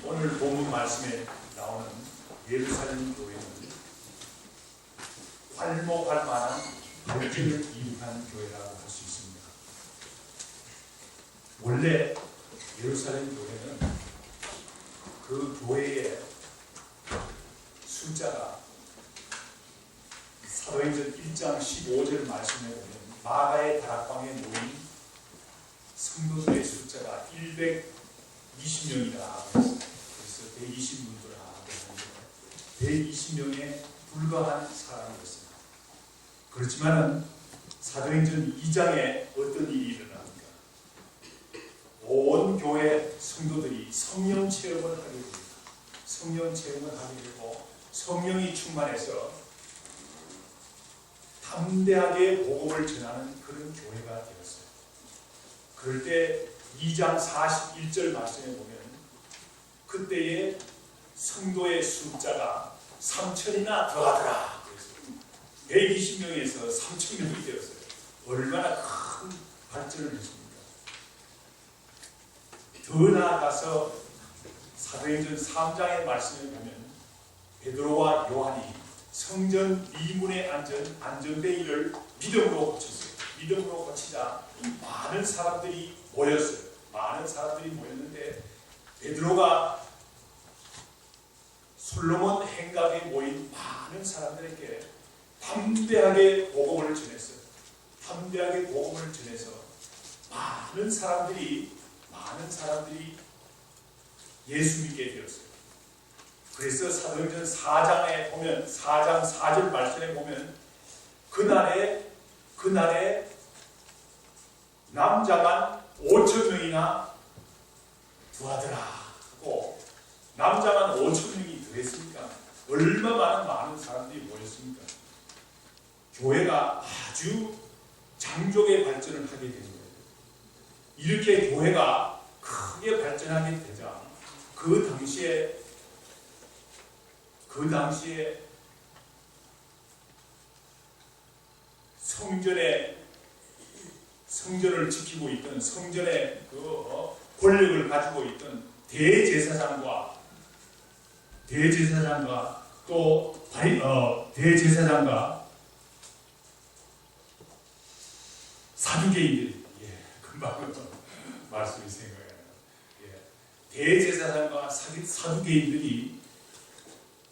오늘 본문 말씀에 나오는 예루살렘 교회는 활목할 만한 발전을 이룩한 교회라고 할 수 있습니다. 원래 예루살렘 교회는 그 교회의 숫자가 사도행전 1장 15절 말씀에 보면 마가의 다락방에 모인 성도들의 숫자가 120명이다. 그래서 120분들 120명에 불과한 사람이었습니다. 그렇지만 사도행전 2장에 어떤 일이 일어납니까? 온 교회 성도들이 성령 체험을 하게 됩니다. 성령 체험을 하게 되고 성령이 충만해서 담대하게 복음을 전하는 그런 교회가 되었어요. 그럴 때 2장 41절 말씀에 보면 그때의 성도의 숫자가 3,000이나 더하더라. 120명에서 3,000명이 되었어요. 얼마나 큰 발전을 했습니까? 더 나아가서 사도행전 3장의 말씀을 보면 베드로와 요한이 성전 미문에 앉은 안전대위를 믿음으로 고쳤어요. 믿음으로 고치자 많은 사람들이 모였어요. 많은 사람들이 모였는데 베드로가 솔로몬 행각에 모인 많은 사람들에게 담대하게 복음을 전했어요. 담대하게 복음을 전해서 많은 사람들이 예수 믿게 되었어요. 그래서 사도행전 4장에 보면 4장 4절 말씀에 보면 그날에 남자만 5,000명이나 더하더라 하고 남자만 5,000명이 더했으니까 얼마나 많은 사람들이 모였습니까? 교회가 아주 장족의 발전을 하게 된 거예요. 이렇게 교회가 크게 발전하게 되자 그 당시에 성전을 지키고 있던 성전의 권력을 가지고 있던 대제사장과 사두개인들, 금방 말씀이 생각나요. 대제사장과 사두개인들이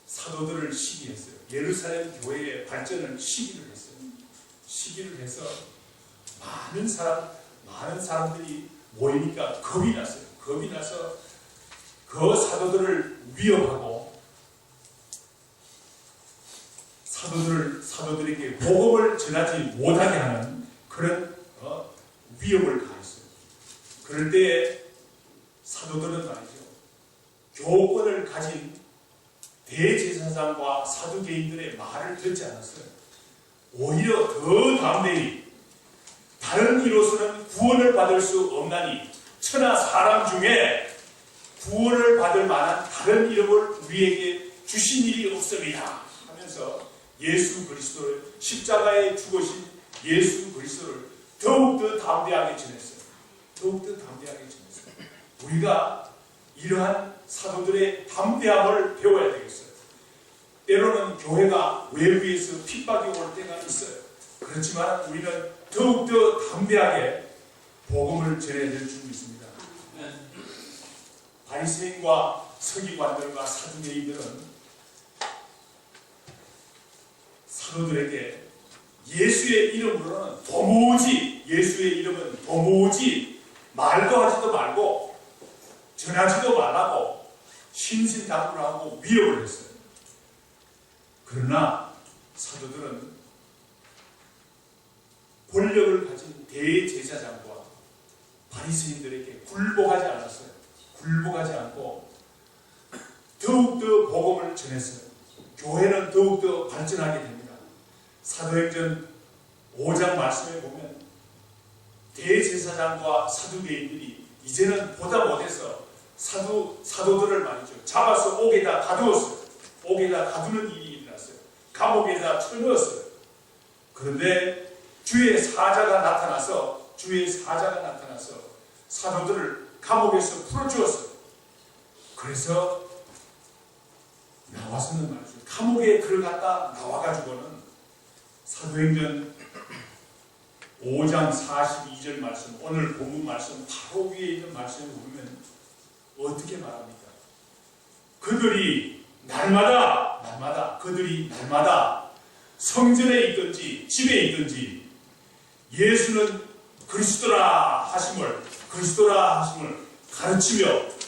사도들을 시기했어요. 예루살렘 교회의 발전을 시기를 했어요. 시기를 해서 많은 사람들이 모이니까 겁이 났어요. 겁이 나서 그 사도들을 위협하고 사도들에게 복음을 전하지 못하게 하는 그런 위협을 가했어요. 그럴 때 사도들은 말이죠. 교권을 가진 대제사장과 사두개인들의 말을 듣지 않았어요. 오히려 더 담대히 다른 이로서는 구원을 받을 수 없나니 천하 사람 중에 구원을 받을 만한 다른 이름을 우리에게 주신 일이 없습니다 하면서 예수 그리스도를 십자가에 죽으신 예수 그리스도를 더욱더 담대하게 전했어요. 우리가 이러한 사도들의 담대함을 배워야 되겠어요. 때로는 교회가 외부에서 핍박이 올 때가 있어요. 그렇지만 우리는 더욱더 담대하게 복음을 전해야 될 줄 믿습니다. 바리새인과 서기관들과 사두개인들은 사도들에게 예수의 이름은 도무지 말도 하지도 말고 전하지도 말라고 신신당부를 하고 위협을 했어요. 그러나 사도들은 권력을 가진 대제사장과 바리새인들에게 굴복하지 않았어요. 굴복하지 않고 더욱더 복음을 전했어요. 교회는 더욱더 발전하게 됩니다. 사도행전 5장 말씀에 보면 대제사장과 사두개인들이 이제는 보다 못해서 사도들을 말이죠. 잡아서 옥에다 가두었어요. 옥에다 가두는 일이 일어났어요. 감옥에다 쳐넣었어요. 그런데 주의 사자가 나타나서 사도들을 감옥에서 풀어주었어요. 그래서 나와서는 말이죠. 감옥에 들어갔다 나와가지고는 사도행전 5장 42절 말씀, 오늘 본문 말씀 바로 위에 있는 말씀을 보면 어떻게 말합니까? 그들이 날마다 성전에 있든지 집에 있든지 예수는 그리스도라 하심을 가르치며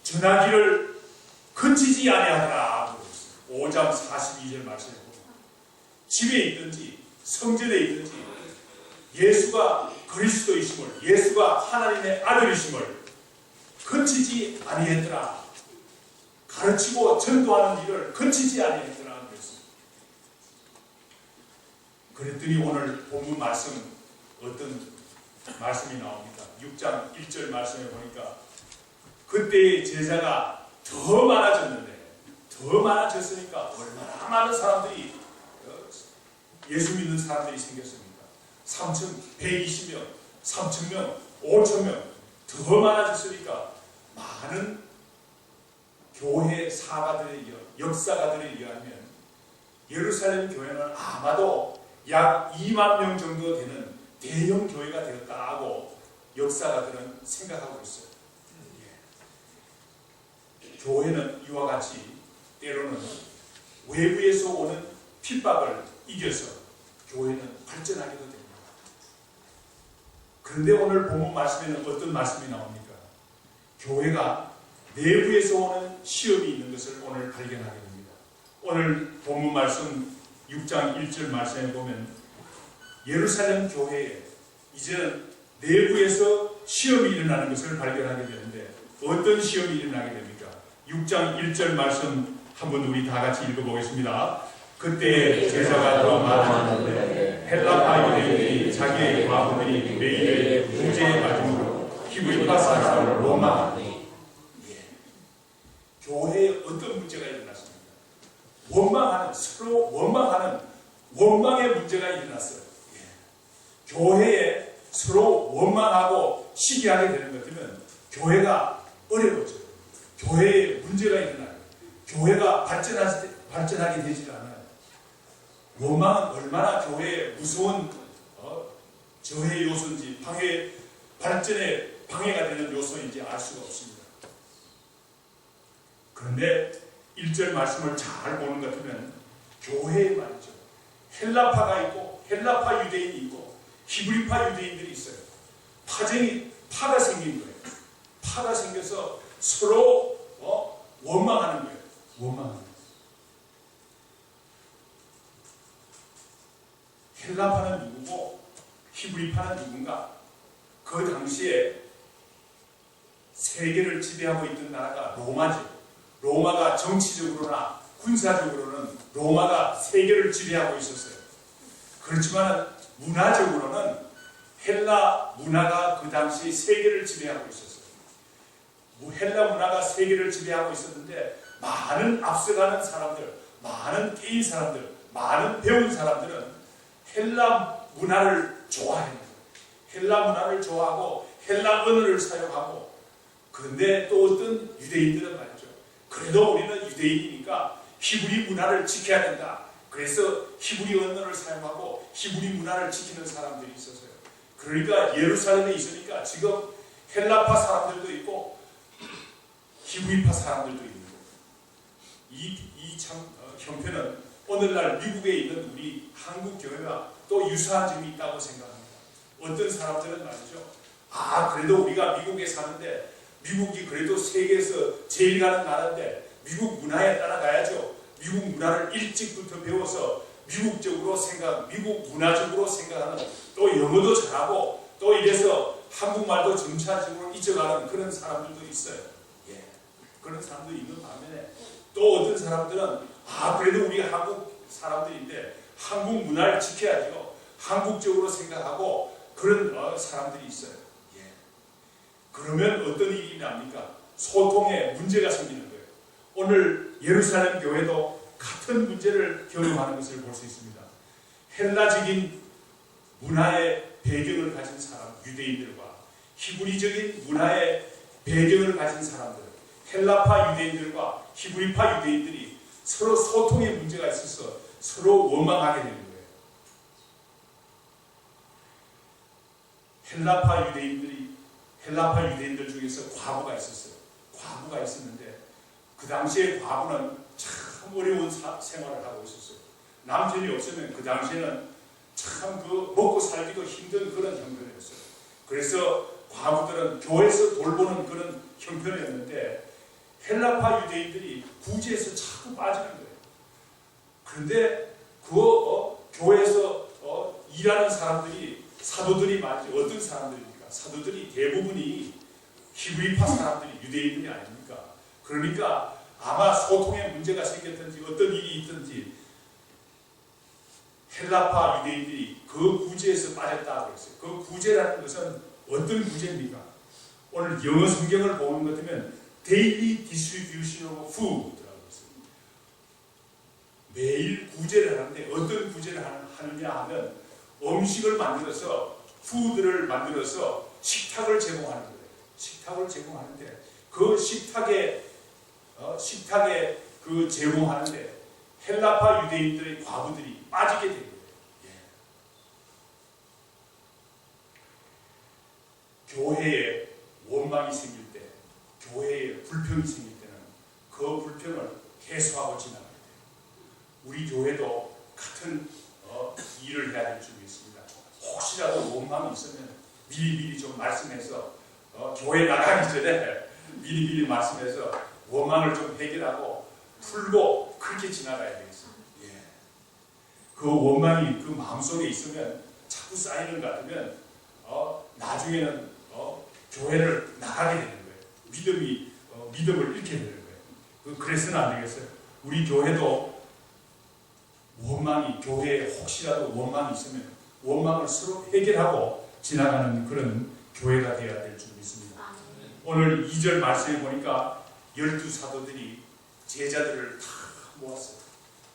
전하기를 그치지 아니하더라. 5장 42절 말씀에 보면 집에 있든지 성전에 있든지 예수가 그리스도이심을, 예수가 하나님의 아들이심을 그치지 아니했더라. 가르치고 전도하는 일을 그치지 아니했더라. 그랬더니 오늘 본문 말씀 어떤 말씀이 나옵니까? 6장 1절 말씀에 보니까 그때의 제자가 더 많아졌으니까 얼마나 많은 사람들이 예수 믿는 사람들이 생겼습니까? 120명, 3,000명, 5,000명 더 많아졌으니까 많은 교회 사가들의 역사가들에 의하면 예루살렘 교회는 아마도 약 2만 명 정도 되는 대형 교회가 되었다고 역사가들은 생각하고 있어요. 교회는 이와 같이 때로는 외부에서 오는 핍박을 이겨서 교회는 발전하기도 됩니다. 그런데 오늘 본문 말씀에는 어떤 말씀이 나옵니까? 교회가 내부에서 오는 시험이 있는 것을 오늘 발견하게 됩니다. 오늘 본문 말씀 6장 1절 말씀에 보면 예루살렘 교회에 이제는 내부에서 시험이 일어나는 것을 발견하게 되는데 어떤 시험이 일어나게 됩니까? 6장 1절 말씀 한번 우리 다 같이 읽어보겠습니다. 그때 제자가 더 많았는데 헬라파 유대인들이 자기의 과부들이 매일 무죄에 맞음으로 히브리파 사람을 로마하니 교회에 어떤 문제가 일어났습니까? 서로 원망의 문제가 일어났어요. 교회에 서로 원망하고 시기하게 되는 것 같으면 교회가 어려워져요. 교회에 문제가 일어나요. 교회가 발전하게 되지 않아요. 원망은 얼마나 교회에 무서운 저해 요소인지 발전에 방해가 되는 요소인지 알 수가 없습니다. 그런데 1절 말씀을 잘 보는 것 같으면 교회에 말이죠. 헬라파가 있고 헬라파 유대인이 있고 히브리파 유대인들이 있어요. 파가 생긴 거예요. 파가 생겨서 서로 원망하는 거예요. 원망하는 거예요. 헬라파는 누구고 히브리파는 누군가? 그 당시에 세계를 지배하고 있던 나라가 로마죠. 로마가 정치적으로나 군사적으로는 로마가 세계를 지배하고 있었어요. 그렇지만 문화적으로는 헬라 문화가 그 당시 세계를 지배하고 있었어요. 헬라 문화가 세계를 지배하고 있었는데 많은 앞서가는 사람들, 많은 깨인 사람들, 많은 배운 사람들은 헬라 문화를 좋아해요. 헬라 문화를 좋아하고 헬라 언어를 사용하고 그런데 또 어떤 유대인들은 말이죠. 그래도 우리는 유대인이니까 히브리 문화를 지켜야 된다. 그래서 히브리 언어를 사용하고 히브리 문화를 지키는 사람들이 있었어요. 그러니까 예루살렘에 있으니까 지금 헬라파 사람들도 있고 히브리파 사람들도 있는 거예요. 이 형편은 오늘날 미국에 있는 우리 한국 교회와 또 유사한 점이 있다고 생각합니다. 어떤 사람들은 말이죠. 그래도 우리가 미국에 사는데 미국이 그래도 세계에서 제일 가는 나라인데 미국 문화에 따라가야죠. 미국 문화를 일찍부터 배워서 미국 문화적으로 생각하는 또 영어도 잘하고 또 이래서 한국말도 점차적으로 잊어가는 그런 사람들도 있어요. 그런 사람도 있는 반면에 또 어떤 사람들은 그래도 우리 한국 사람들인데 한국 문화를 지켜야죠. 한국적으로 생각하고 그런 사람들이 있어요. 그러면 어떤 일이 납니까? 소통에 문제가 생기는 거예요. 오늘 예루살렘 교회도 같은 문제를 경험하는 것을 볼 수 있습니다. 헬라적인 문화의 배경을 가진 사람, 유대인들과 히브리적인 문화의 배경을 가진 사람들, 헬라파 유대인들과 히브리파 유대인들이 서로 소통의 문제가 있어서 서로 원망하게 되는 거예요. 헬라파 유대인들 중에서 과부가 있었어요. 과부가 있었는데 그 당시에 과부는 참 어려운 생활을 하고 있었어요. 남편이 없으면 그 당시에는 참 먹고 살기도 힘든 그런 형편이었어요. 그래서 과부들은 교회에서 돌보는 그런 형편이었는데 헬라파 유대인들이 구제에서 자꾸 빠지는 거예요. 그런데 교회에서 일하는 사람들이 사도들이 맞지 어떤 사람들입니까? 사도들이 대부분이 히브리파 사람들이 유대인들이 아닙니까? 그러니까 아마 소통에 문제가 생겼든지 어떤 일이 있든지 헬라파 유대인들이 그 구제에서 빠졌다고 했어요. 그 구제라는 것은 어떤 구제입니까? 오늘 영어 성경을 보는 것 같으면 daily distribution of food라고 했어요. 매일 구제를 하는데 어떤 구제를 하느냐 하면 음식을 만들어서 푸드를 만들어서 식탁을 제공하는 거예요. 식탁을 제공하는데 그 식탁에 그 제공하는데 헬라파 유대인들의 과부들이 빠지게 된 거예요. 교회에 원망이 생길 때, 교회에 불평이 생길 때는 그 불평을 해소하고 지나가야 돼요. 우리 교회도 같은 일을 해야 될 줄이 있습니다. 혹시라도 원망이 있으면 미리미리 좀 말씀해서 교회 나가기 전에 미리미리 말씀해서 원망을 좀 해결하고 풀고 그렇게 지나가야 되겠습니다. 그 원망이 그 마음속에 있으면 자꾸 쌓이는 것 같으면 나중에는 교회를 나가게 되는 거예요. 믿음을 잃게 되는 거예요. 그래서는 안 되겠어요. 우리 교회도 교회에 혹시라도 원망이 있으면 원망을 서로 해결하고 지나가는 그런 교회가 되어야 될 줄 믿습니다. 오늘 2절 말씀에 보니까 12사도들이 제자들을 다 모았어요.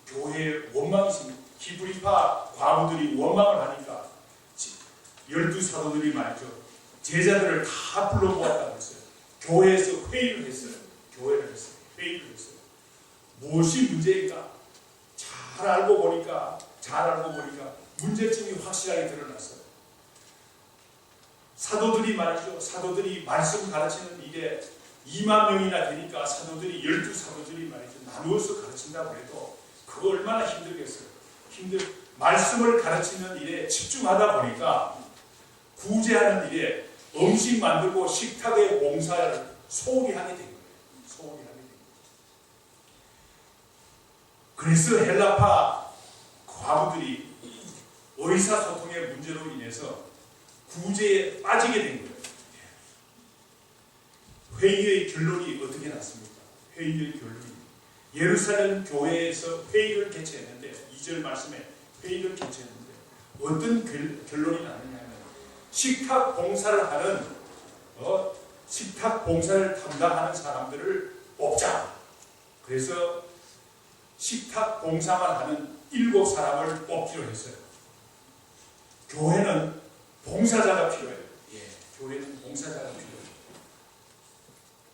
교회에 원망이 있습니다. 히브리파 과부들이 원망을 하니까 12사도들이 말이죠. 제자들을 다 불러 모았다고 했어요. 교회에서 회의를 했어요. 회의를 했어요. 무엇이 문제인가? 잘 알고 보니까 문제점이 확실하게 드러났어요. 사도들이 말씀 가르치는 일에 2만 명이나 되니까 사도들이 12사도들이 말이죠. 나누어서 가르친다고 해도 그거 얼마나 힘들겠어요. 말씀을 가르치는 일에 집중하다 보니까 구제하는 일에 음식 만들고 식탁의 봉사를 소홀히 하게 된 거예요. 그래서 헬라파 과부들이 의사소통의 문제로 인해서 구제에 빠지게 된 거예요. 회의의 결론이 어떻게 났습니까? 회의의 결론이 예루살렘 교회에서 회의를 개최했는데 2절 말씀에 회의를 개최했는데 어떤 결론이 났느냐면 식탁 봉사를 담당하는 사람들을 뽑자. 그래서 식탁 봉사만 하는 7사람을 뽑기로 했어요. 교회는 봉사자가 필요해요. 교회는 봉사자가 필요해요.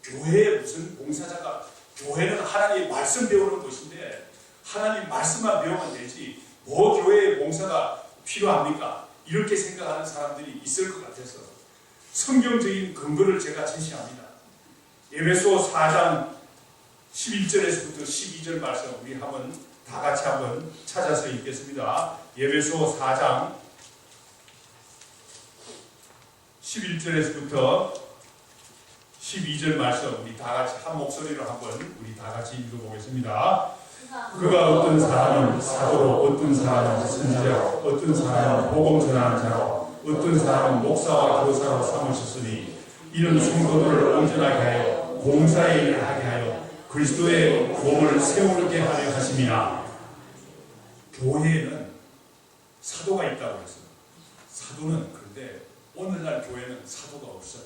교회에 무슨 봉사자가, 교회는 하나님의 말씀 배우는 곳인데 하나님 말씀만 배우면 되지 뭐 교회에 봉사가 필요합니까? 이렇게 생각하는 사람들이 있을 것 같아서 성경적인 근거를 제가 제시합니다. 에베소 4장 11절에서부터 12절 말씀 우리 한번 다 같이 한번 찾아서 읽겠습니다. 에베소 4장 11절에서부터 12절 말씀 우리 다 같이 한 목소리로 한번 우리 다 같이 읽어보겠습니다. 그가 어떤 사람은 사도로, 어떤 사람은 선지자로, 어떤 사람은 복음 전하는 자로, 어떤 사람은 목사와 교사로 삼으셨으니 이런 성도들을 온전하게 하여 봉사의 일을 하게 하여 그리스도의 몸을 세우게 하려 하심이나. 교회에는 사도가 있다고 했어요. 사도는 그런데 오늘날 교회는 사도가 없어요.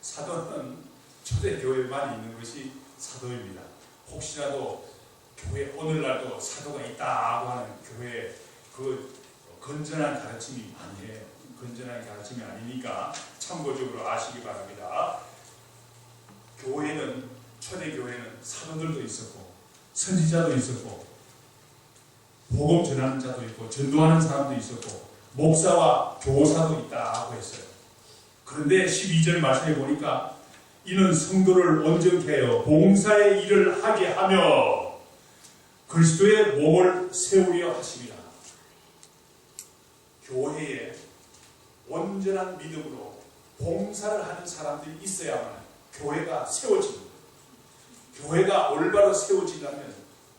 사도는 초대교회만 있는 것이 사도입니다. 혹시라도 교회 오늘날도 사도가 있다고 하는 교회에 그 건전한 가르침이 아니에요. 건전한 가르침이 아니니까 참고적으로 아시기 바랍니다. 교회는 초대교회는 사도들도 있었고 선지자도 있었고 복음 전하는 자도 있고 전도하는 사람도 있었고 목사와 교사도 있다고 했어요. 그런데 12절 말씀해 보니까 이는 성도를 온전케 하여 봉사의 일을 하게 하며 그리스도의 몸을 세우려 하십니다. 교회에 온전한 믿음으로 봉사를 하는 사람들이 있어야만 교회가 세워집니다. 교회가 올바로 세워지려면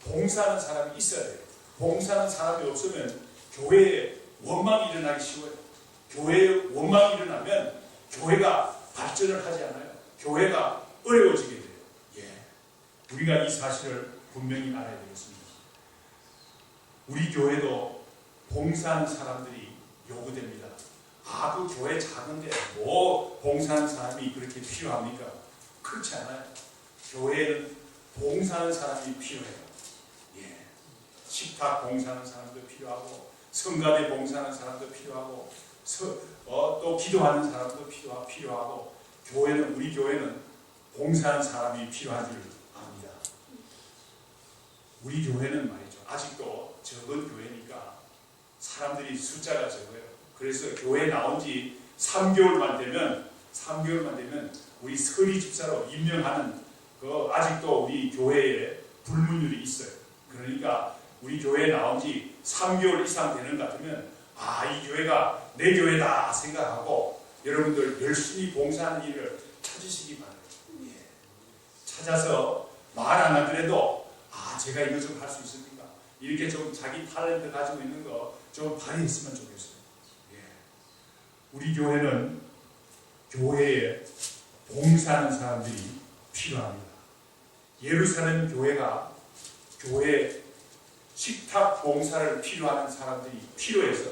봉사하는 사람이 있어야 돼요. 봉사하는 사람이 없으면 교회에 원망이 일어나기 쉬워요. 교회에 원망이 일어나면 교회가 발전을 하지 않아요. 교회가 어려워지게 돼요. 예. 우리가 이 사실을 분명히 알아야 되겠습니다. 우리 교회도 봉사하는 사람들이 요구됩니다. 아, 그 교회 작은데 뭐 봉사하는 사람이 그렇게 필요합니까? 그렇지 않아요. 교회는 봉사하는 사람이 필요해요. 예. 식탁 봉사하는 사람도 필요하고 성가대 봉사하는 사람도 필요하고 또 기도하는 사람도 필요하고 교회는 우리 교회는 봉사하는 사람이 필요한 줄 압니다. 우리 교회는 말이죠. 아직도 적은 교회니까 사람들이 숫자가 적어요. 그래서 교회 나온 지 3개월만 되면 우리 서리 집사로 임명하는 아직도 우리 교회에 불문율이 있어요. 그러니까 우리 교회에 나온 지 3개월 이상 되는 것 같으면 아, 이 교회가 내 교회다 생각하고 여러분들 열심히 봉사하는 일을 찾으시기 바랍니다. 예. 찾아서 말 안 하더라도 아, 제가 이거 좀 할 수 있습니까? 이렇게 좀 자기 탤런트 가지고 있는 거 좀 발휘했으면 좋겠어요. 예. 우리 교회는 교회에 봉사하는 사람들이 필요합니다. 예루살렘 교회가 교회 식탁 봉사를 필요하는 사람들이 필요해서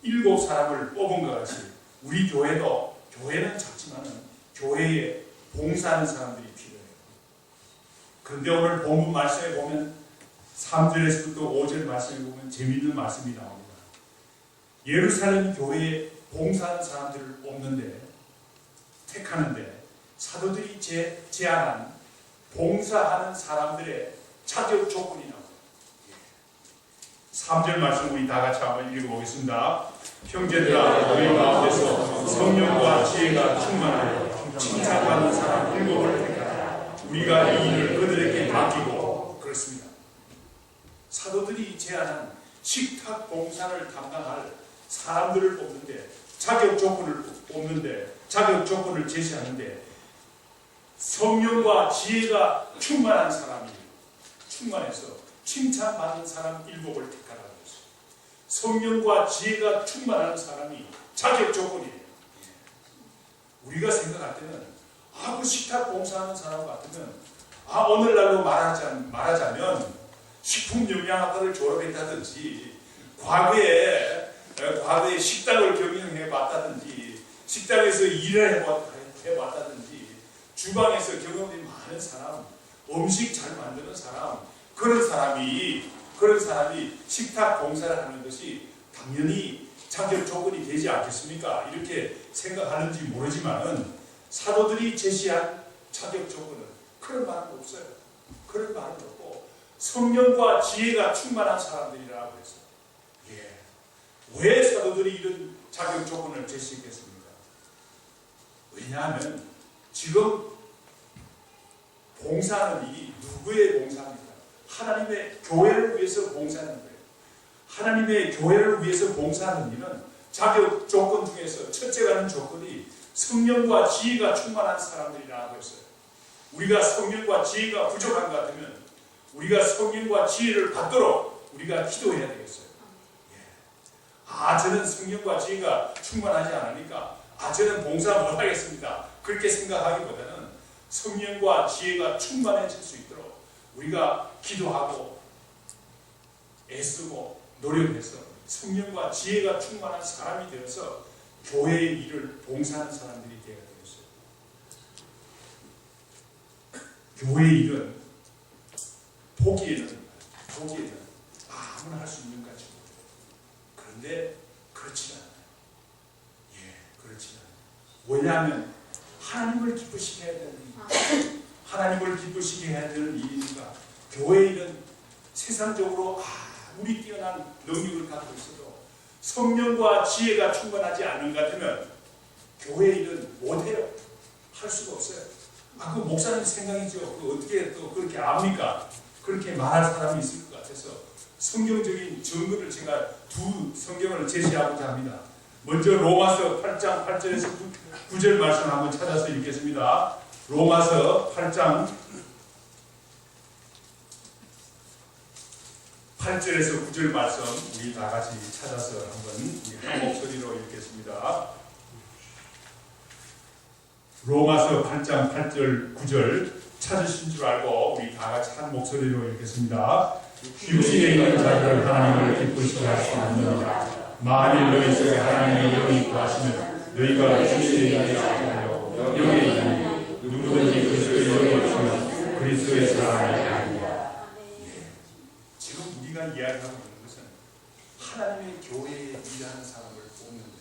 7사람을 뽑은 것 같이 우리 교회도 교회는 작지만은 교회에 봉사하는 사람들이 필요해요. 그런데 오늘 본문 말씀에 보면 3절에서부터 5절 말씀에 보면 재미있는 말씀이 나옵니다. 예루살렘 교회에 봉사하는 사람들을 뽑는데 택하는데 사도들이 제안한 봉사하는 사람들의 자격 조건이 나옵니다. 3절 말씀 우리 다 같이 한번 읽어보겠습니다. 형제들아 너희 가운데서 성령과 지혜가 충만하여 칭찬받는 사람 7을 택하라. 우리가 이 일을 그들에게 맡기고 그렇습니다. 사도들이 제안한 식탁 봉사를 담당할 사람들을 뽑는데 자격 조건을 제시하는데 성령과 지혜가 충만한 사람이 충만해서 칭찬받는 사람 7을 택하라고 했어요. 성령과 지혜가 충만한 사람이 자격 조건이에요. 우리가 생각할 때는 그 식탁 봉사하는 사람 같으면 오늘날로 말하자면 식품영양학과를 졸업했다든지 과거에 식당을 경영해 봤다든지 식당에서 일을 해봤다든지 주방에서 경험이 많은 사람, 음식 잘 만드는 사람, 그런 사람이 식탁 봉사를 하는 것이 당연히 자격 조건이 되지 않겠습니까? 이렇게 생각하는지 모르지만은 사도들이 제시한 자격 조건은 그런 말은 없어요. 그런 말은 없고 성령과 지혜가 충만한 사람들이라고 했어요. 예. 왜 사도들이 이런 자격 조건을 제시했겠습니까? 왜냐하면 지금 봉사하는 일이 누구의 봉사입니까? 하나님의 교회를 위해서 봉사하는 거예요. 하나님의 교회를 위해서 봉사하는 일은 자격 조건 중에서 첫째라는 조건이 성령과 지혜가 충만한 사람들이라고 했어요. 우리가 성령과 지혜가 부족한 것 같으면 우리가 성령과 지혜를 받도록 우리가 기도해야 되겠어요. 저는 성령과 지혜가 충만하지 않으니까 저는 봉사 못하겠습니다. 그렇게 생각하기보다는 성령과 지혜가 충만해질 수 있도록 우리가 기도하고 애쓰고 노력해서 성령과 지혜가 충만한 사람이 되어서 교회의 일을 봉사하는 사람들이 되어야 되겠어요. 교회의 일은 보기에는 아무나 할 수 있는 거죠. 그런데 그렇지 않아요. 그렇지 않아요. 왜냐하면 하나님을 기쁘시게 해야 되는 하나님을 기쁘시게 해야 되는 일입니까? 교회 일은 세상적으로 아무리 뛰어난 능력을 갖고 있어도 성령과 지혜가 충만하지 않은 것 같으면 교회 일은 못해요. 할 수가 없어요. 그 목사님 생각이죠. 어떻게 또 그렇게 압니까? 그렇게 말할 사람이 있을 것 같아서 성경적인 증거를 제가 두 성경을 제시하고자 합니다. 먼저 로마서 8장 8절에서 9절 말씀 한번 찾아서 읽겠습니다. 로마서 8장 8절에서 9절 말씀 우리 다 같이 찾아서 한번 우리 한 목소리로 읽겠습니다. 로마서 8장 8절 9절 찾으신 줄 알고 우리 다 같이 한 목소리로 읽겠습니다. 육신에 있는 자들을 하나님을 기쁘시게 할 수 없느니라. 만일 너희 속에 하나님의 영이 거하시면 너희가 육신에 있는 자들로 영에 있으니 누구든지 그리스도의 영이 없으면 그리스도의 사람이 아니라. 지금 우리가 이야기하고 있는 것은 하나님의 교회에 일하는 사람을 뽑는데,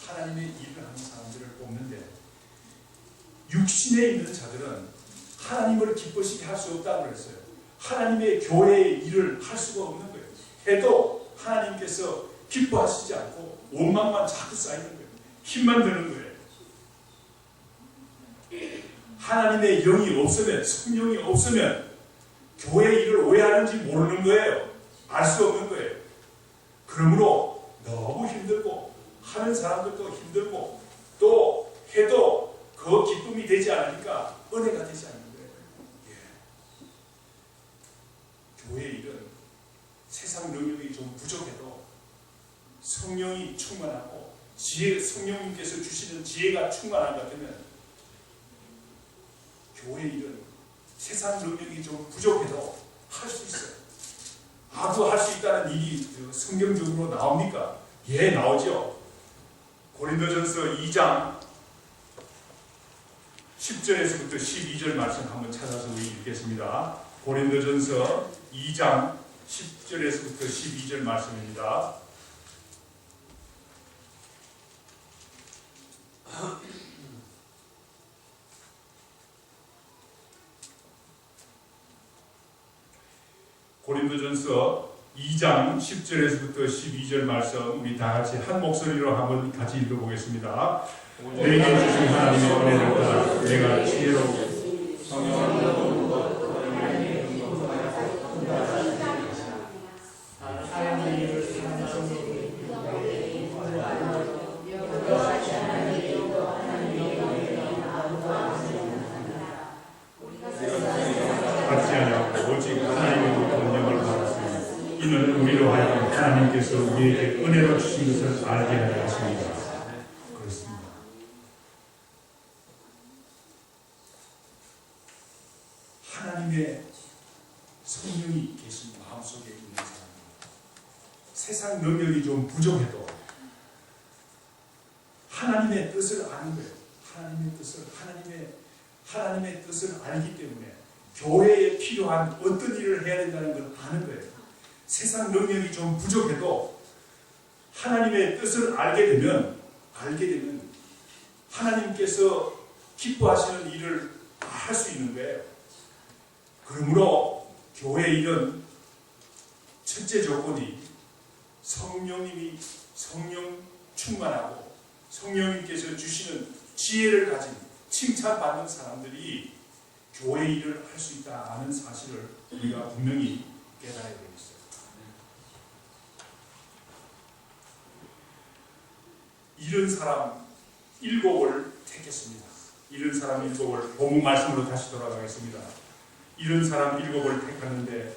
하나님의 일을 하는 사람들을 뽑는데, 육신에 있는 자들은 하나님을 기쁘시게 할 수 없다고 그랬어요. 하나님의 교회의 일을 할 수가 없는 거예요. 해도 하나님께서 기뻐하시지 않고 원망만 자꾸 쌓이는 거예요. 힘만 드는 거예요. 하나님의 영이 없으면, 성령이 없으면 교회 일을 왜 하는지 모르는 거예요. 알 수 없는 거예요. 그러므로 너무 힘들고 하는 사람들도 힘들고 또 해도 그 기쁨이 되지 않으니까 은혜가 되지 않는 거예요. 교회 일은 세상 능력이 좀 부족해도 성령이 충만하고 성령님께서 주시는 지혜가 충만한 것 같으면 교회 일은 세상 능력이 좀 부족해도 할 수 있어요. 할 수 있다는 일이 성경적으로 나옵니까? 예, 나오죠. 고린도전서 2장 10절에서부터 12절 말씀 한번 찾아서 우리 읽겠습니다. 고린도전서 2장 10절에서부터 12절 말씀입니다. 고린도전서 2장 10절에서부터 12절 말씀 우리 다 같이 한 목소리로 한번 같이 읽어보겠습니다. 내게 주신 하나님의 은혜를 따라 내가 지혜롭게 성령으로 하나님께서 우리에게 은혜로 주신 것을 알게 하려 하십니다. 그렇습니다. 하나님의 성령이 계신 마음속에 있는 사람입니다. 세상 능력이 좀 부족해도 하나님의 뜻을 아는 거예요. 하나님의 뜻을 알기 때문에 교회에 필요한 어떤 일을 해야 된다는 걸 아는 거예요. 세상 능력이 좀 부족해도 하나님의 뜻을 알게 되면 하나님께서 기뻐하시는 일을 할 수 있는 거예요. 그러므로 교회 일은 첫째 조건이 성령 충만하고 성령님께서 주시는 지혜를 가진 칭찬받는 사람들이 교회 일을 할 수 있다는 사실을 우리가 분명히 깨달아야 되겠어요. 이런 사람 7을 택했습니다. 이런 사람 7을 본문 말씀으로 다시 돌아가겠습니다. 이런 사람 7을 택하는데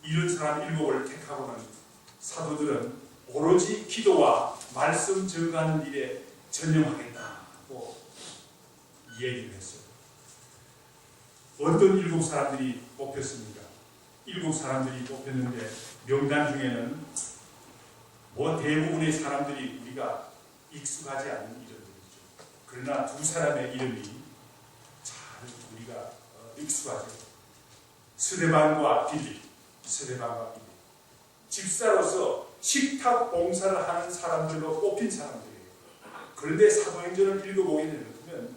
이런 사람 7을 택하고는 사도들은 오로지 기도와 말씀 전가하는 일에 전념하겠다고 얘기를 했어요. 어떤 7 사람들이 뽑혔습니까? 7 사람들이 뽑혔는데 명단 중에는 대부분의 사람들이 우리가 익숙하지 않은 이름들이죠. 그러나 2 사람의 이름이 잘 우리가 익숙하죠. 스데반과 빌립. 집사로서 식탁 봉사를 하는 사람들로 뽑힌 사람들이에요. 그런데 사도행전을 읽어보게 되면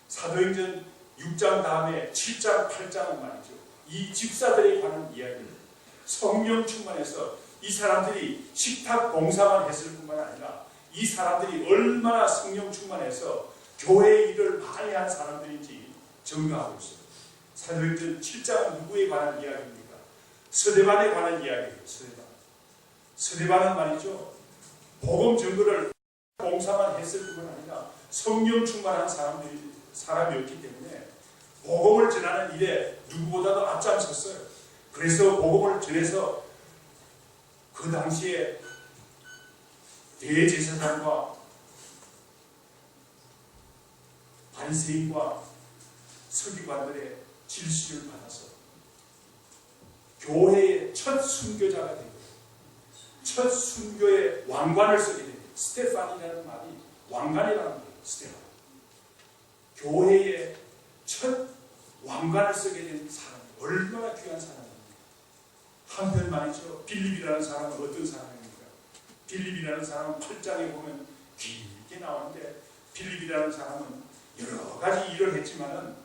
사도행전 6장 다음에 7장, 8장은 말이죠. 이 집사들에 관한 이야기입니다. 성령 충만해서 이 사람들이 식탁 봉사만 했을 뿐만 아니라 이 사람들이 얼마나 성령 충만해서 교회 일을 많이 한 사람들인지 증거하고 있어요. 사도행전 7장은 누구에 관한 이야기입니까? 스데반에 관한 이야기예요. 스데반은 말이죠. 복음 증거를 봉사만 했을 뿐만 아니라 성령 충만한 사람이었기 때문에 복음을 전하는 일에 누구보다도 앞장섰어요. 그래서 복음을 전해서 그 당시에 대제사장과 바리새인과 서기관들의 질시를 받아서 교회의 첫 순교자가 되고 첫 순교의 왕관을 쓰게 됩니다. 스테판이라는 말이 왕관이라는 거예요. 스테판. 교회의 첫 왕관을 쓰게 된 사람, 얼마나 귀한 사람입니까? 한편 말이죠. 빌립이라는 사람은 어떤 사람입니까? 빌립이라는 사람은 8장에 보면 길게 나오는데 빌립이라는 사람은 여러 가지 일을 했지만은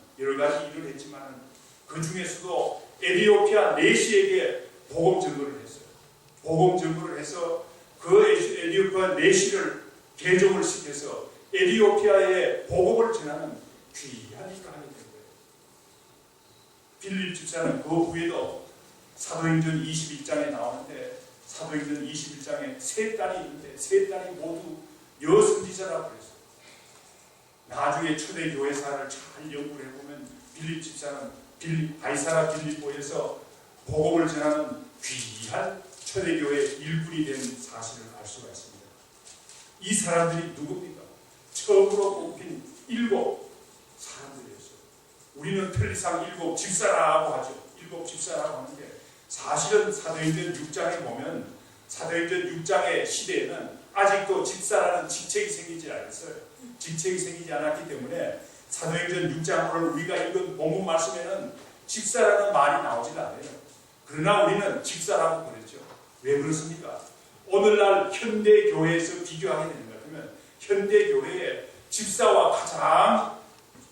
그 중에서도 에디오피아 내시에게 복음 증거를 했어요. 복음 증거를 해서 그 에디오피아 내시를 개종을 시켜서 에디오피아에 복음을 전하는 귀한 일을 하게 된 거예요. 빌립 집사는 그 후에도 사도행전 21장에 나오는데 사도행전 21장에 세 딸이 있는데 세 딸이 모두 여선지자라고 그랬어요. 나중에 초대 교회사를 잘 연구를 해보면 빌립 집사는 아이사라 빌립보에서 복음을 전하는 귀한 초대교회 일꾼이 된 사실을 알 수가 있습니다. 이 사람들이 누굽니까? 처음으로 뽑힌 7 사람들이었어요. 우리는 편리상 7 집사라고 하죠. 7 집사라고 하는데 사실은 사도행전 6장에 보면 사도행전 6장의 시대에는 아직도 집사라는 직책이 생기지 않았어요. 직책이 생기지 않았기 때문에 사도행전 6장 오늘 우리가 읽은 본문 말씀에는 집사라는 말이 나오질 않아요. 그러나 우리는 집사라고 그랬죠. 왜 그렇습니까? 오늘날 현대 교회에서 비교하게 되는 것 같으면 현대 교회에 집사와 가장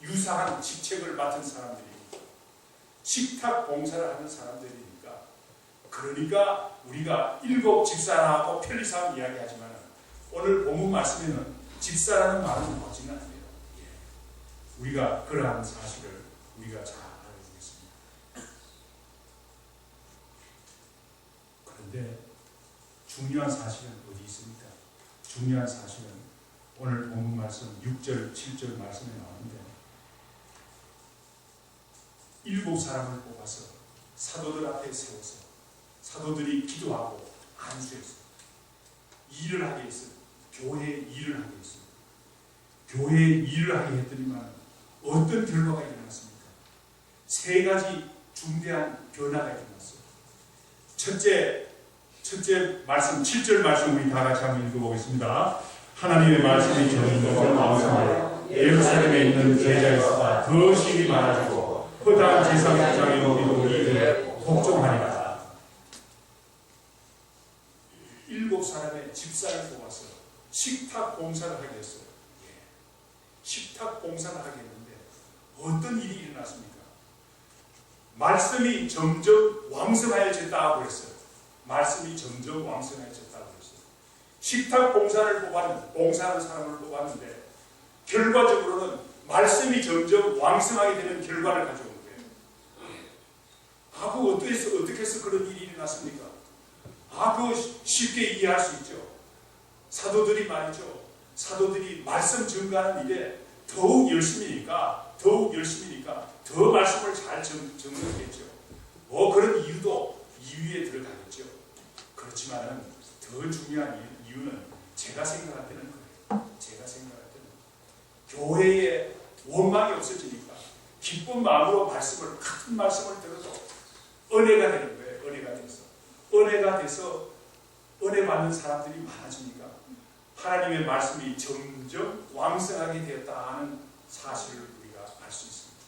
유사한 직책을 맡은 사람들입니다. 식탁 봉사를 하는 사람들이니까. 그러니까 우리가 7 집사라고 편리상 이야기하지만 오늘 본문 말씀에는 집사라는 말은 나오지는 않아요. 우리가 그러한 사실을 우리가 잘 알고 있습니다. 그런데 중요한 사실은 어디 있습니까? 중요한 사실은 오늘 본문 말씀 6절, 7절 말씀에 나오는데 7 사람을 뽑아서 사도들 앞에 세워서 사도들이 기도하고 안수해서 일을 하게 했어요. 교회의 일을 하게 했어요. 교회의 일을 하게 했더니만 어떤 결과가 일어났습니까? 3 가지 중대한 변화가 일어났어요. 첫째 말씀 7절 말씀 우리 다 같이 한번 읽어보겠습니다. 하나님의 말씀이 전도가 왕성하여 예루살렘에 있는 제자에서가 더 심히 많아지고 허다한 제사장의 우리도 이에 복종하니라. 7 사람의 집사를 뽑아서 식탁 봉사를 하게 했어요. 식탁 봉사를 하게 했는데 어떤 일이 일어났습니까? 말씀이 점점 왕성해졌다고 그랬어요. 말씀이 점점 왕성해졌다고 그랬어요. 식탁 봉사하는 사람을 뽑았는데 결과적으로는 말씀이 점점 왕성하게 되는 결과를 가져온 거예요. 어떻게 해서 그런 일이 일어났습니까? 그거 쉽게 이해할 수 있죠. 사도들이 말이죠. 사도들이 말씀 증거하는 일에 더욱 열심이니까 더 말씀을 잘 증거했겠죠. 그런 이유에 들어가겠죠. 그렇지만은 더 중요한 이유는 제가 생각할 때는 그래요. 제가 생각할 때는 교회에 원망이 없어지니까 기쁜 마음으로 같은 말씀을 들어도 은혜가 되는 거예요. 은혜가 돼서 은혜 받는 사람들이 많아지니까 하나님의 말씀이 점점 왕성하게 되었다 하는 사실을 우리가 알 수 있습니다.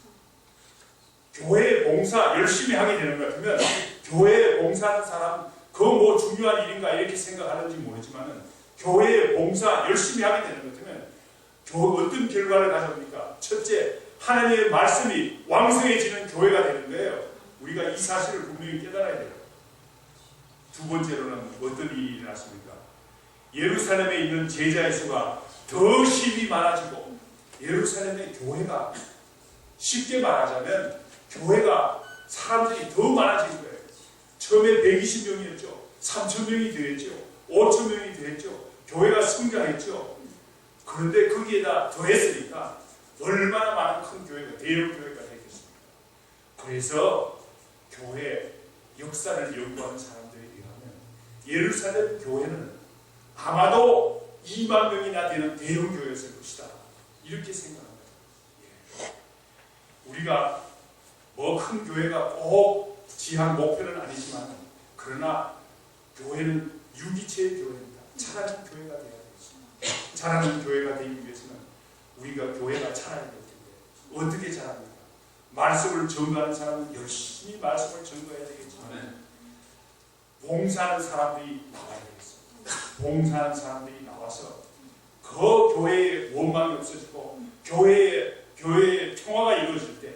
교회 봉사 열심히 하게 되는 것 같으면 교회에 봉사하는 사람 그거 중요한 일인가 이렇게 생각하는지 모르지만 교회에 봉사 열심히 하게 되는 것 같으면 어떤 결과를 가져옵니까? 첫째, 하나님의 말씀이 왕성해지는 교회가 되는 거예요. 우리가 이 사실을 분명히 깨달아야 돼요. 두 번째로는 어떤 일이 일어났습니까? 예루살렘에 있는 제자의 수가 더 힘이 많아지고 예루살렘의 교회가, 쉽게 말하자면 교회가 사람들이 더 많아진 거예요. 처음에 120명이었죠. 3,000명이 되었죠. 5,000명이 되었죠. 교회가 성장했죠. 그런데 거기에다 더했으니까 얼마나 많은 큰 교회가, 대형 교회가 되겠습니까? 그래서 교회 역사를 연구하는 사람들에 의하면 예루살렘 교회는 아마도 2만 명이나 되는 대형 교회였을 것이다, 이렇게 생각합니다. 우리가 뭐 큰 교회가 꼭 지향 목표는 아니지만, 그러나 교회는 유기체의 교회입니다. 자라는 교회가 되어야 되겠습니다. 자라는 교회가 되기 위해서는 우리가 교회가 자라야 될 텐데 어떻게 자랍니까? 말씀을 전가하는 사람은 열심히 말씀을 전가해야 되겠지만 봉사하는 사람들이 나와야 되겠습니다. 봉사하는 사람들이 나와서 그 교회의 원망이 없어지고 교회의 평화가 이루어질 때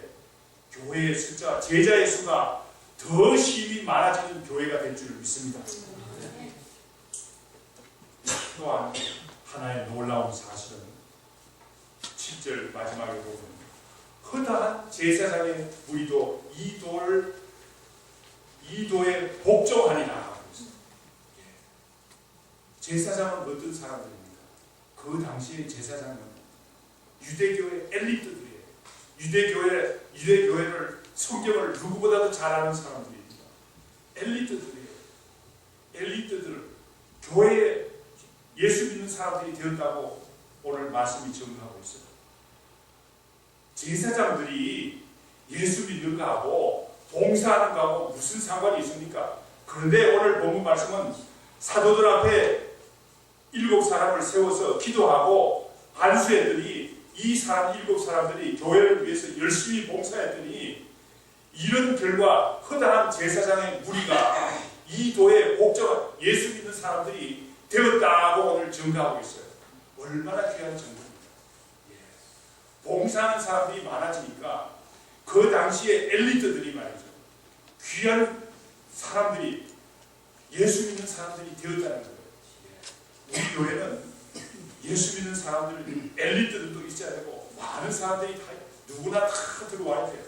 교회의 숫자, 제자의 수가 더 힘이 많아지는 교회가 될 줄 믿습니다. 또한 하나의 놀라운 사실은 7절 마지막에 보면 허다한 제사장의 무리도 이도에 복종하니라 하고 있습니다. 제사장은 어떤 사람들입니까? 그 당시의 제사장은 유대교의 엘리트들이에요. 유대교회를 성경을 누구보다도 잘 아는 사람들입니다. 엘리트들이에요. 엘리트들, 교회에 예수 믿는 사람들이 되었다고 오늘 말씀이 증거하고 있어요. 제사장들이 예수 믿는 거하고 봉사하는 거하고 무슨 상관이 있습니까? 그런데 오늘 본문 말씀은 사도들 앞에 7사람을 세워서 기도하고 안수했더니 이 사람 7사람들이 교회를 위해서 열심히 봉사했더니 이런 결과 허다한 제사장의 무리가 이 도에 복종한 예수 믿는 사람들이 되었다고 오늘 증거하고 있어요. 얼마나 귀한 증거입니다. 봉사하는 사람들이 많아지니까 그 당시에 엘리트들이 말이죠, 귀한 사람들이, 예수 믿는 사람들이 되었다는 거예요. 우리 교회는 예수 믿는 사람들, 엘리트들도 있어야 되고 많은 사람들이 다, 누구나 다 들어와야 돼요.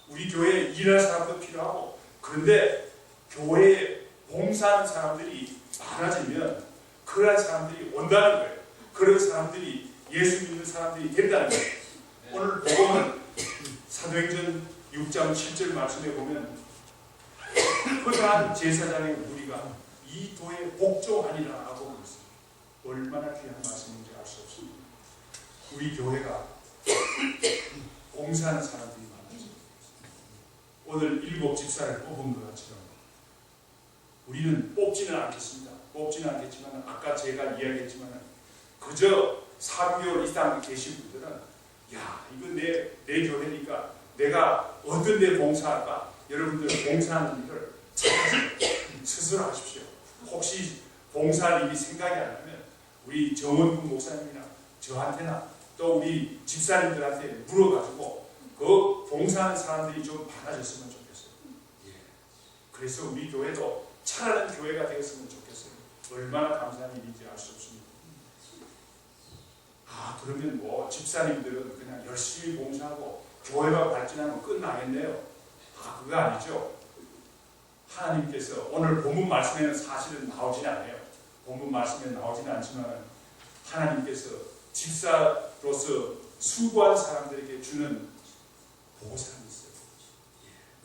우리 교회에 일할 사람도 필요하고, 그런데 교회에 봉사하는 사람들이 많아지면 그러한 사람들이 온다는 거예요. 그런 사람들이 예수 믿는 사람들이 된다는 거예요. 오늘 복음은 사도행전 6장 7절 말씀에 보면 허다한 제사장의 무리가 이 도에 복종하니라 하고 있습니다. 얼마나 귀한 말씀인지 알 수 없습니다. 우리 교회가 봉사하는 사람들이 많아집니다. 오늘 7 집사를 뽑은 것 것처럼 우리는 뽑지는 않겠습니다. 뽑지는 않겠지만 아까 제가 이야기했지만 그저 3개월 이상 계신 분들은 야, 이거 내 교회니까 내가 어떤 데 봉사할까? 여러분들 봉사하는 일을 스스로 하십시오. 혹시 봉사할 일이 생각이 안 나면 우리 정원국 목사님이나 저한테나 또 우리 집사님들한테 물어가지고 그 봉사하는 사람들이 좀 많아졌으면 좋겠어요. 그래서 우리 교회도 차라는 교회가 되었으면 좋겠어요. 얼마나 감사한 일인지 알 수 없습니다. 그러면 뭐 집사님들은 그냥 열심히 봉사하고 교회가 발전하면 끝나겠네요. 그거 아니죠. 하나님께서 오늘 본문 말씀에는 사실은 나오진 않아요. 본문 말씀에 나오지는 않지만 하나님께서 집사로서 수고한 사람들에게 주는 보상이 있어요.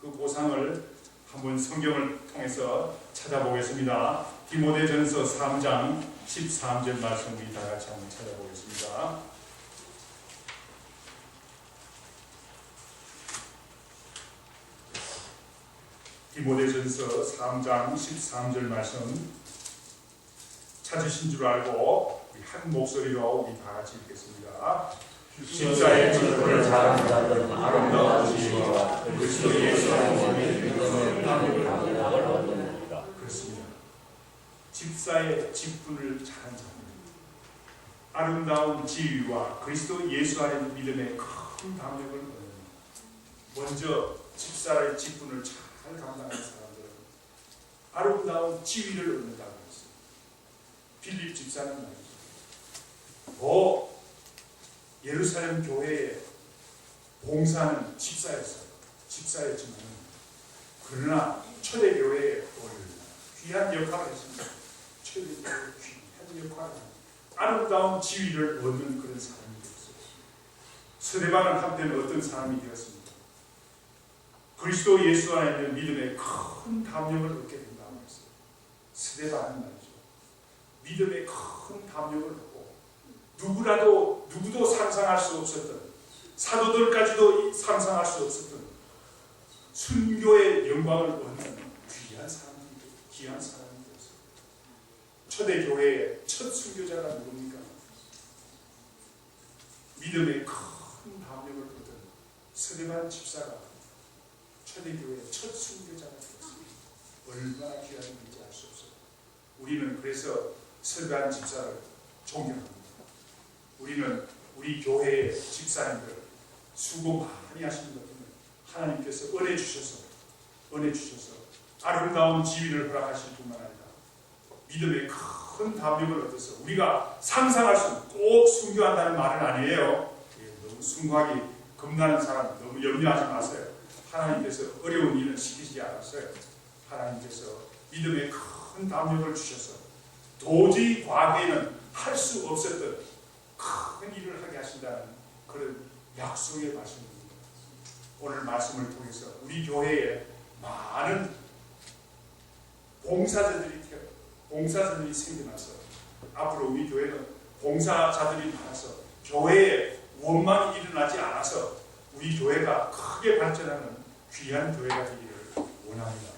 그 보상을 한번 성경을 통해서 찾아보겠습니다. 디모데전서 3장 13절 말씀 우리 다 같이 한번 찾아보겠습니다. 디모데전서 3장 13절 말씀 찾으신 줄 알고 한 목소리로 우리 다 같이 읽겠습니다. 집사의 직분을 잘하는 자들은 아름다운 지혜와 그리스도 예수 안에서의 믿음을 그렇습니다. 집사의 직분을 잘하는 자입니다. 아름다운 지위와 그리스도 예수 안에 믿음의 큰 담력을 얻는, 먼저 집사의 직분을 잘 감당하는 사람들은 아름다운 지위를 얻는다고 했어요. 빌립 집사는 말이죠. 예루살렘 교회에 봉사하는 집사였지만 그러나 초대교회에 얼마나 귀한 역할을 했습니다. 초대교회에 귀한 역할을 합니다. 아름다운 지위를 얻는 그런 사람이 되었어요. 스데반은 한편 어떤 사람이 되었습니까? 그리스도 예수 안에 있는 믿음의 큰 담력을 얻게 된다고 했어요. 스데반은 말이죠. 믿음의 큰 담력을 얻고 누구도 상상할 수 없었던, 사도들까지도 상상할 수 없었던 순교의 영광을 얻는 귀한 사람이 되었어요. 초대교회의 첫 순교자가 누굽니까? 믿음의 큰 담력을 얻은 스데반 집사가 초대교회의 첫 순교자가 되었습니다. 얼마나 귀한지 알 수 없어요. 우리는 그래서 스데반 집사를 존경합니다. 우리는 우리 교회의 집사님들 수고 많이 하시는 것 때문에 하나님께서 은혜 주셔서 아름다운 지위를 허락하실 뿐만 아니라 믿음의 큰 담력을 얻어서 우리가 상상할 수 없는, 꼭 순교한다는 말은 아니에요. 너무 순교하기 겁나는 사람 너무 염려하지 마세요. 하나님께서 어려운 일은 시키지 않았어요. 하나님께서 믿음의 큰 담력을 주셔서 도저히 과거에는 할 수 없었던 큰 일을 하게 하신다는 그런 약속의 말씀입니다. 오늘 말씀을 통해서 우리 교회에 많은 봉사자들이 생겨나서 앞으로 우리 교회는 봉사자들이 많아서 교회에 원망이 일어나지 않아서 우리 교회가 크게 발전하는 귀한 교회가 되기를 원합니다.